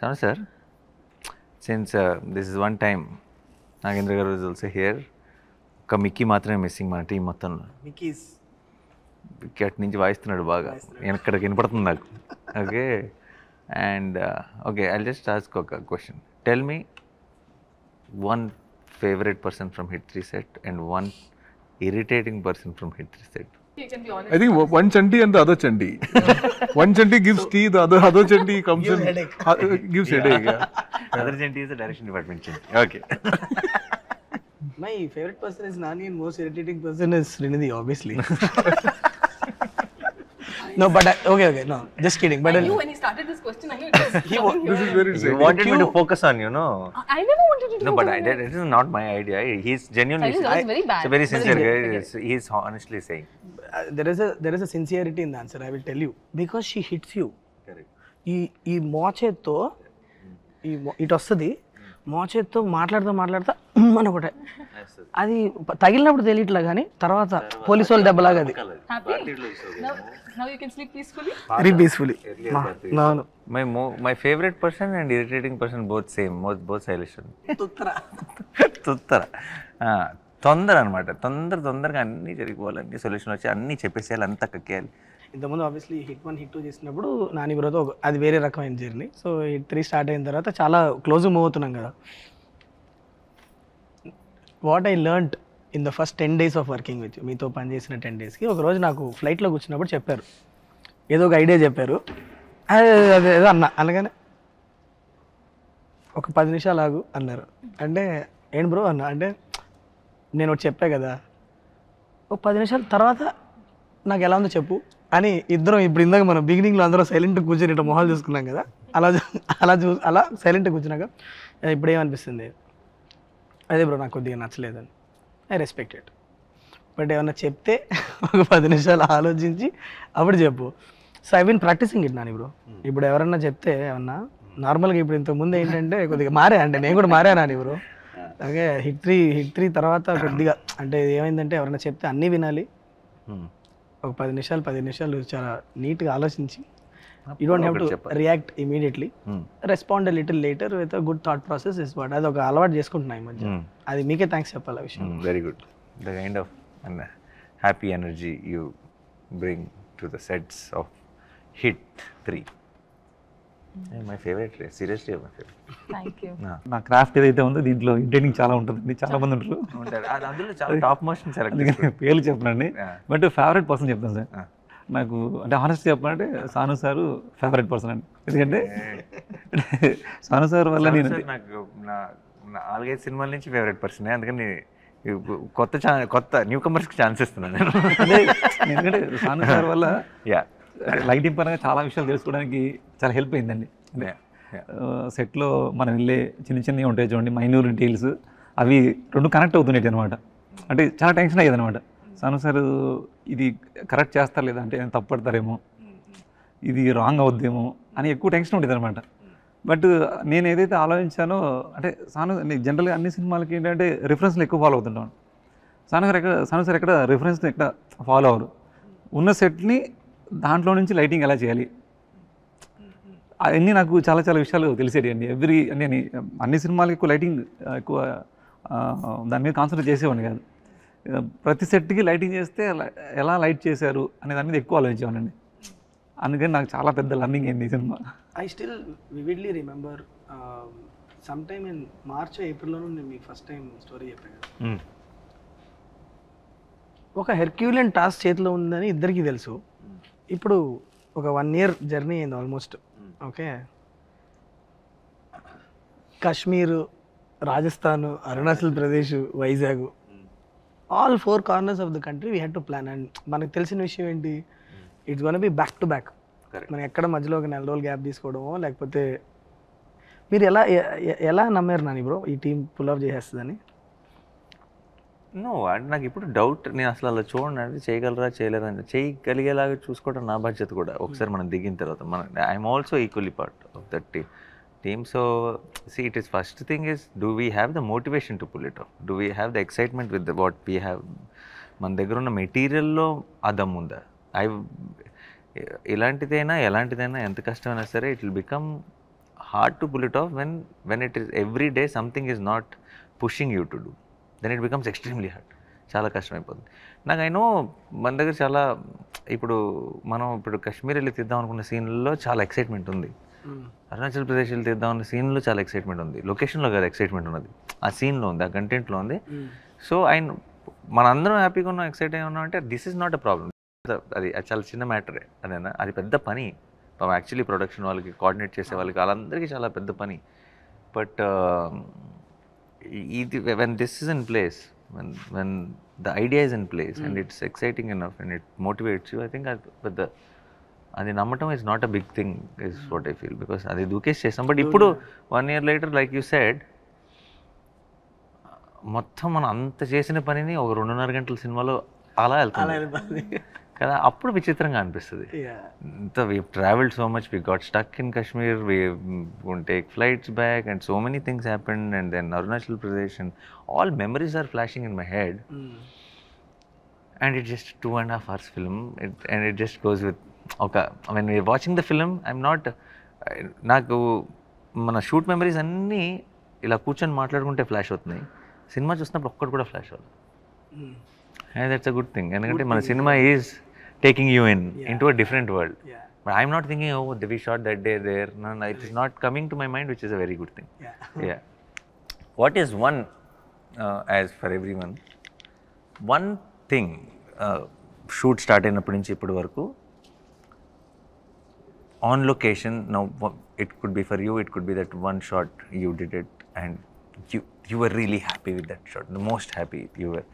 Sanu sir, since this is one time, Nagendra garu is also here. ఒక Mickey మాత్రమే missing మన team మొత్తంలో. Mickey's Mickey అటు నుంచి వాయిస్తున్నాడు బాగా, ఎక్కడికి వినపడుతుంది నాకు. Okay, and okay, I just ask ఒక question. Tell me one favourite person from hit 3 set and one irritating person from hit 3 set. You can be honest. I think one Chanti and the other Chanti. One Chanti gives tea, the other Chanti comes Gives in, headache. Gives headache. Yeah. Other Chanti is the direction department change. Okay. My favorite person is Nani and most irritating person is Srinidhi, obviously. No, but okay, no, just kidding. But I knew when he started this question, I knew it was coming This is here. very You wanted me to focus on you, no? I never wanted to do No, but that. that it is not my idea. He's genuinely. That was very bad. He's a very sincere Very guy. good. He's honestly saying. there is a sincerity in the answer. I will tell you because she hits you. Correct. ఈ మోచేత్తో ఇటు వస్తుంది, మోచేత్తో మాట్లాడుతా అని ఒకటే, అది తగిలినప్పుడు తెలియట్లే కానీ తర్వాత పోలీసు వాళ్ళు దెబ్బలాగా అది Happy? Now you can sleep peacefully? Very peacefully. అవును. My favorite person and irritating person both same. Both stylish. తుత్తర. తొందర అనమాట. తొందరగా అన్నీ జరిగిపోవాలి, అన్ని సొల్యూషన్ వచ్చి అన్నీ చెప్పేసేయాలి, అంతా కక్కేయాలి. ఇంతకుముందు ఆబ్వియస్లీ హిట్ 1 హిట్ 2 చేసినప్పుడు నాని బ్రోతో అది వేరే రకమైన జర్నీ. సో హిట్ 3 స్టార్ట్ అయిన తర్వాత చాలా క్లోజ్ మూవ్ అవుతున్నాం కదా. What I learned in the first 10 days of working with మీతో పనిచేసిన 10 daysకి ఒకరోజు నాకు ఫ్లైట్లో కూర్చున్నప్పుడు చెప్పారు, ఏదో ఒక ఐడియా చెప్పారు. అదేదో అనగానే ఒక 10 నిమిషాలు ఆగు అన్నారు. అంటే ఏంటి బ్రో అన్న అంటే నేను ఒకటి చెప్పా కదా, ఒక 10 నిమిషాల తర్వాత నాకు ఎలా ఉందో చెప్పు అని ఇద్దరం ఇప్పుడు ఇందాక మనం బిగినింగ్లో అందరం సైలెంట్గా కూర్చొని ఇట్లా మొహాలు చూసుకున్నాం కదా, అలా సైలెంట్గా కూర్చున్నాక ఇప్పుడు ఏమనిపిస్తుంది, అదే బ్రో నాకు కొద్దిగా నచ్చలేదని. I respect it. బట్ ఏమన్నా చెప్తే ఒక 10 నిమిషాలు ఆలోచించి అప్పుడు చెప్పు. So I been practising it Nani bro. ఇప్పుడు ఎవరన్నా చెప్తే ఏమన్నా నార్మల్గా ఇప్పుడు ఇంతకుముందు ఏంటంటే కొద్దిగా మారా, అంటే నేను కూడా మారా నాని బ్రో. అలాగే హిట్ 3 తర్వాత కొద్దిగా అంటే ఏమైందంటే ఎవరైనా చెప్తే అన్నీ వినాలి, ఒక 10 నిమిషాలు చాలా నీట్గా ఆలోచించి you don't have to react immediately, respond little later with good thought process is what. అది ఒక అలవాటు చేసుకుంటున్నా ఈ మధ్య. అది మీకే థ్యాంక్స్ చెప్పాలి ఆ విషయం. Very good. The kind of happy energy you bring to the sets of Hit 3. My favorite, seriously my favorite. Thank you. నా క్రాఫ్ట్ ఏదైతే ఉందో దీంట్లో ఎంటర్టైనింగ్ చాలా ఉంటుందండి, చాలా మంది ఉంటారు. అందులో చాలా టాప్ మోషన్ అందుకని పేర్లు చెప్పనండి, బట్ ఫేవరెట్ పర్సన్ చెప్తాను సార్. నాకు అంటే హానెస్ట్ చెప్పాలంటే సాను సారు ఫేవరెట్ పర్సన్ అండి. ఎందుకంటే సాను సార్ వల్ల నేను నాకు 4-5 సినిమాల నుంచి ఫేవరెట్ పర్సన్. అందుకని కొత్త న్యూ కమర్స్కి ఛాన్స్ ఇస్తున్నాను నేను. ఎందుకంటే సాను సార్ వల్ల యా లైటింగ్ పరంగా చాలా విషయాలు తెలుసుకోవడానికి చాలా హెల్ప్ అయిందండి. సెట్లో మనం వెళ్ళే చిన్నవి ఉంటాయి చూడండి, మైన్యూర్ డీటెయిల్స్, అవి రెండు కనెక్ట్ అవుతున్నాయి అనమాట. అంటే చాలా టెన్షన్ అయ్యేది అనమాట, సాను సార్ ఇది కరెక్ట్ చేస్తారు లేదా, అంటే తప్పు పడతారేమో, ఇది రాంగ్ అవుద్దేమో అని ఎక్కువ టెన్షన్ ఉండేది అనమాట. బట్ నేను ఏదైతే ఆలోచించానో అంటే జనరల్గా అన్ని సినిమాలకి ఏంటంటే రిఫరెన్స్లు ఎక్కువ ఫాలో అవుతుంటాను. సాను సార్ ఎక్కడ రిఫరెన్స్ని ఎక్కడ ఫాలో అవ్వరు. ఉన్న సెట్ని దాంట్లో నుంచి లైటింగ్ ఎలా చేయాలి అవన్నీ నాకు చాలా విషయాలు తెలిసేది అండి. నేను అన్ని సినిమాలకి ఎక్కువ లైటింగ్ ఎక్కువ దాని మీద కాన్సన్ట్రేట్ చేసేవాడిని కాదు. ప్రతి సెట్కి లైటింగ్ చేస్తే ఎలా లైట్ చేశారు అనే దాని మీద ఎక్కువ ఆలోచించేవాడిని. అందుకని నాకు చాలా పెద్ద లర్నింగ్ అయింది ఈ సినిమా. I still vividly remember some time in March ఏప్రిల్లోనూ నేను మీకు ఫస్ట్ టైం స్టోరీ చెప్పాను. ఒక హెర్క్యూలియన్ టాస్క్ చేతిలో ఉందని ఇద్దరికీ తెలుసు. ఇప్పుడు ఒక 1 year జర్నీ అయింది almost. Okay, Kashmir, Rajasthan, Arunachal Pradesh, Vizag, all 4 corners of the country we had to plan. And మనకు తెలిసిన విషయం ఏంటి, it's gonna be back to back. మనం ఎక్కడ మధ్యలో ఒక 4 రోజులు గ్యాప్ తీసుకోవడమో లేకపోతే మీరు ఎలా నమ్మారు నాని బ్రో ఈ టీం పుల్ ఆఫ్ చేసేస్తుందని? నో, అంటే నాకు ఇప్పుడు డౌట్, నేను అసలు అలా చూడండి, అంటే చేయగలరా చేయలేదని, చేయగలిగేలాగా చూసుకోవడం నా బాధ్యత కూడా. ఒకసారి మనం దిగిన తర్వాత I'm also equally part of that team. So see, it is first thing is, do we have the motivation to pull it off, do we have the excitement with what we have. మన దగ్గర ఉన్న మెటీరియల్లో ఆ దమ్ ఉందా? ఎలాంటిదైనా ఎంత కష్టమైనా సరే it will become hard to pull it off when it is every day something is not pushing you to do. Then it becomes extremely hard. చాలా కష్టమైపోతుంది. నాకు ఐ నో మన దగ్గర చాలా మనం ఇప్పుడు కాశ్మీర్ వెళ్ళి తీద్దాం అనుకున్న సీన్లలో చాలా ఎక్సైట్మెంట్ ఉంది, అరుణాచల్ ప్రదేశ్ వెళ్ళి తీద్దాం అన్న సీన్లో చాలా ఎక్సైట్మెంట్ ఉంది, లొకేషన్లో కాదు ఎక్సైట్మెంట్ ఉన్నది, ఆ సీన్లో ఉంది, ఆ కంటెంట్లో ఉంది. సో మనందరం హ్యాపీగా ఉన్నాం, ఎక్సైట్ అయి ఉన్నాం అంటే this is not a problem. అది చాలా చిన్న మ్యాటరే, అదేనా, అది పెద్ద పని యాక్చువల్లీ ప్రొడక్షన్ వాళ్ళకి, కోఆర్డినేట్ చేసే వాళ్ళకి, వాళ్ళందరికీ చాలా పెద్ద పని. బట్ ఇది when this is in place, when the idea is in place and it's exciting enough and it motivates you, I think అది నమ్మటం is not a big thing is what I feel, because అది దూకేసి చేస్తాం. But ఇప్పుడు 1 year later like you said, మొత్తం మనం అంత చేసిన పనిని ఒక 2.5 గంటల సినిమాలో అలా వెళ్తుంది కదా, అప్పుడు విచిత్రంగా అనిపిస్తుంది. ఇంత we traveled so much, we got stuck in Kashmir, we won't take flights back and so many things happened, and then Arunachal Pradesh, and all memories are flashing in my head. And it's just 2.5 hours film, and it just goes with, okay, when we're watching the film, I'm not, నాకు మన shoot memories అన్నీ ఇలా కూర్చొని మాట్లాడుకుంటే flash అవుతున్నాయి, cinema చూసినప్పుడు ఒక్కటి కూడా ఫ్లాష్ అవ్వదు. And that's a good thing, ఎందుకంటే మన cinema is taking you into a different world. But I'm not thinking, oh, we shot that day there. No, it is not coming to my mind, which is a very good thing. Yeah. What is one, as for everyone, one thing, shoot start అయినప్పటి నుంచి ఇప్పటి వరకు, on location, now it could be for you, it could be that one shot you did it and you were really happy with that shot, the most happy you were.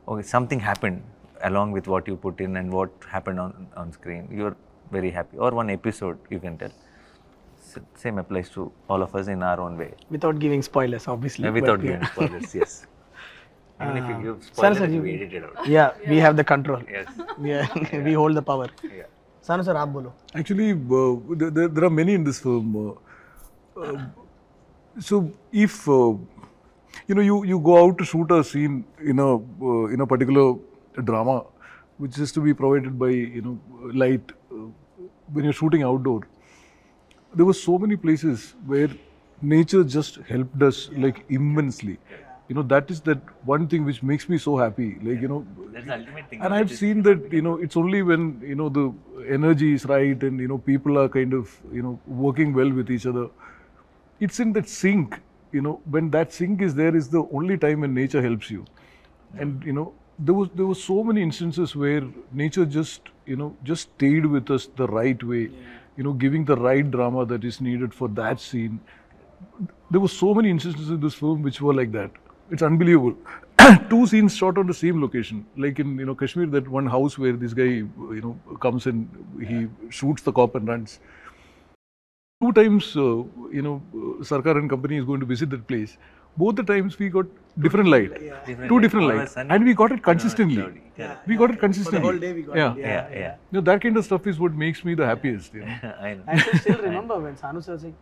Okay, something happened along with what you put in and what happened on screen, you're very happy, or one episode you can tell. Same applies to all of us in our own way, without giving spoilers obviously. Without giving spoilers. Yes, even if you give spoilers, we edit it out. Yeah, we have the control. Yes. We hold the power. Yeah. Sanu sir, aap bolo. Actually, there are many in this film. So if you go out to shoot a scene in a particular drama, which is to be provided by light, when you're shooting outdoor, there were so many places where nature just helped us like immensely. That is that one thing which makes me so happy, like That's the ultimate thing. and I've seen that it's only when the energy is right and people are kind of working well with each other, it's in that sync, when that sync is there is the only time when nature helps you. And there were so many instances where nature just stayed with us the right way, giving the right drama that is needed for that scene. There were so many instances in this film which were like that. It's unbelievable. 2 scenes shot on the same location, like in Kashmir, that one house where this guy comes and he shoots the cop and runs. 2 times Sarkar and company is going to visit that place. Both the times we got different light, 2 different lights, and we got it consistently. We got it consistently. The whole day we got it. Yeah. That kind of stuff is what makes me the happiest. I know. I can still remember when Sanu sir said,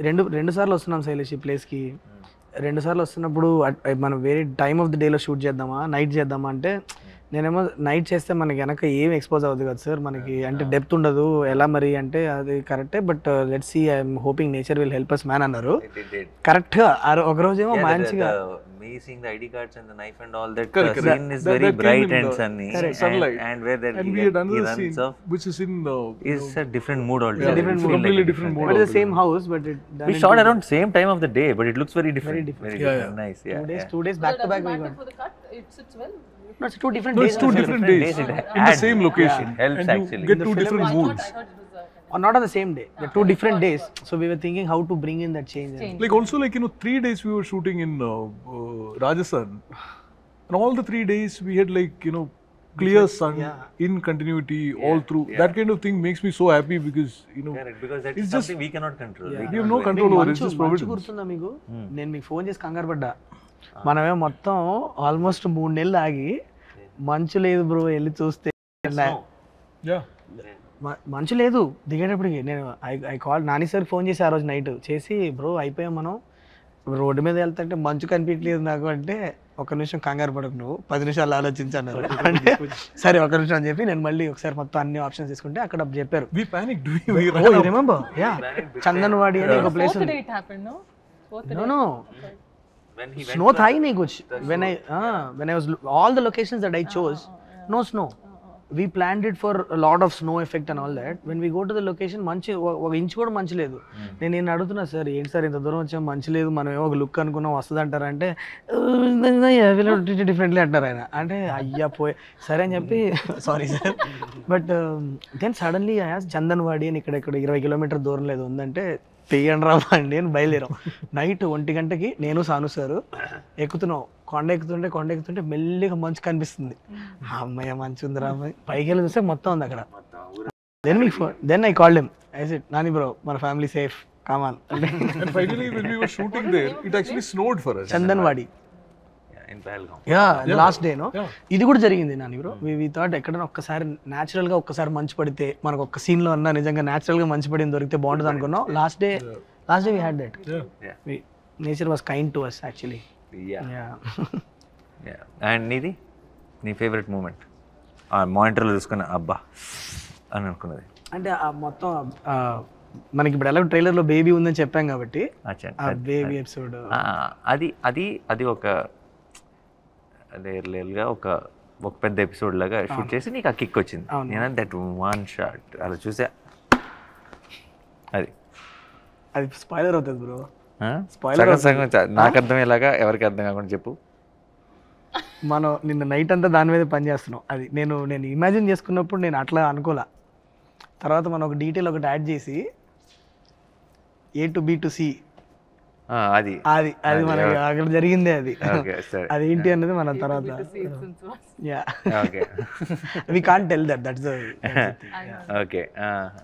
రెండు సార్లు వస్తున్నాం శైలేష్ ఈ ప్లేస్కి, 2 సార్లు వస్తున్నప్పుడు మనం వేరే time of the డేలో షూట్ చేద్దామా, నైట్ చేద్దామా అంటే, నేనేమో నైట్ చేస్తే మనకి వెనక ఏం ఎక్స్పోజ్ అవ్వదు కదా సార్, మనకి అంటే డెప్త్ ఉండదు, ఎలా మరి అంటే అది కరెక్టే, but let's see, I'm hoping nature will help us man అన్నారు. కరెక్ట్గా ఒక రోజేమో మంచిగా Me seeing the ID cards and the knife and all that, scene is very bright and sunny, sunlight. and where that And we had another scene which is in is a different mood altogether. different mood. completely different mode. but the same house, but it We shot around same time of the day, but it looks very different. Very different. Nice. Yeah. 2 days back to back we got. For the cut, it sits well. No, it's 2 different No, days. it's 2 different days It in the same location, It helps and you actually. get 2 different moods. I thought it was Or not on the same day. They're 2 different days. So we were thinking how to bring in that change. Like also 3 days we were shooting in Rajasthan, and all the 3 days we had clear sun in continuity all through. That kind of thing makes me so happy because Correct, because that it's is something we cannot control. we have no control over it. It's just మంచు providence. గుర్తుందా మీకు? నేను మీకు phone చేసి కంగారు పడ్డా, మనమే మొత్తం ఆల్మోస్ట్ 3 నెలలు ఆగి, మంచు లేదు బ్రో వెళ్ళి చూస్తే, Yeah. మంచు లేదు దిగేటప్పటికి. నేను I call Nani sir phone చేసి ఆ రోజు నైట్ చేసి, బ్రో అయిపోయాం మనం, రోడ్డు మీద వెళ్తుంటే మంచు కనిపించలేదు నాకు అంటే ఒక నిమిషం కంగారు పడకు నువ్వు 10 నిమిషాలు ఆలోచించాను అంటే సరే ఒక నిమిషం అని చెప్పి నేను మళ్ళీ ఒకసారి మొత్తం అన్ని ఆప్షన్స్ తీసుకుంటే అక్కడ చెప్పారు We panicked. Remember yeah Chandanwari అనే ఒక place Fourth day it happened, no? Fourth day. No snow thai nahi kuch when I was all the locations that I chose no snow we planned it for a lot of snow effect and all that when we go to the location మంచి ఒక inch కూడా మంచి లేదు నేను అడుగుతున్నా sir ఏంటి sir ఇంత దూరం వచ్చాం మంచి లేదు మనం ఏమో ఒక లుక్ అనుకున్నాం వస్తుంది అంటారంటే డిఫరెంట్లీ అంటారు ఆయన అంటే అయ్యా పోయి సరే అని చెప్పి sorry sir but then suddenly Chandanwadi అని ఇక్కడ 20 కిలోమీటర్ దూరం లేదు ఉందంటే తీయండి రామండి అని బయలుదేరాం నైట్ 1 గంటకి నేను సాను సారు ఎక్కుతున్నాం కొండ ఎక్కుతుంటే మెల్లిగా మంచు కనిపిస్తుంది అమ్మయ్య మంచి ఉంది రామయ్య పైకి వెళ్ళి చూస్తే మొత్తం ఉంది అక్కడ then I called him I said Nani bro మన family safe come on And finally, when we were shooting there, it actually snowed for us. Chandanwari in Pahalgam. Yeah last day no ఇది కూడా జరిగింది నాని బ్రో వి థాట్ ఎక్కడైనా ఒక్కసారి natural గా ఒక్కసారి మంచు పడితే మనకు ఒక్క సీన్ లో అన్నా నిజంగా న్యాచురల్ గా మంచు పడింది దొరికితే బాగుంటుంది అనుకున్నాం last day we had that nature was kind to us actually and నీది నీ ఫేవరెట్ మూమెంట్ మానిటర్లో చూసుకుని అబ్బా అని అనుకున్నది అంటే ఆ మొత్తం మనకి ఇప్పుడు ఎలా ట్రైలర్ లో బేబీ ఉందని చెప్పాం కాబట్టి అచ్చా ఆ బేబీ ఎపిసోడ్ అది ఒక రియల్గా ఒక పెద్ద ఎపిసోడ్ లాగా షూట్ చేసి నీకు ఆ కిక్ వచ్చింది నేను దట్ వన్ షాట్ అలా చూసా అది స్పాయిలర్ అవుతుంది బ్రో సగం నాకు అర్థమయ్యేలాగా ఎవరికి అర్థం కాకుండా చెప్పు. మనం నిన్న నైట్ అంతా దాని మీద పని చేస్తున్నాం. అది నేను ఇమాజిన్ చేసుకున్నప్పుడు నేను అట్లా అనుకోలే. తర్వాత మనం ఒక డీటెయిల్ ఒకటి యాడ్ చేసి A to B to C అది మనకి అక్కడ జరిగిందే. అది ఏంటి అన్నది మన తర్వాత we can't tell that. That's okay.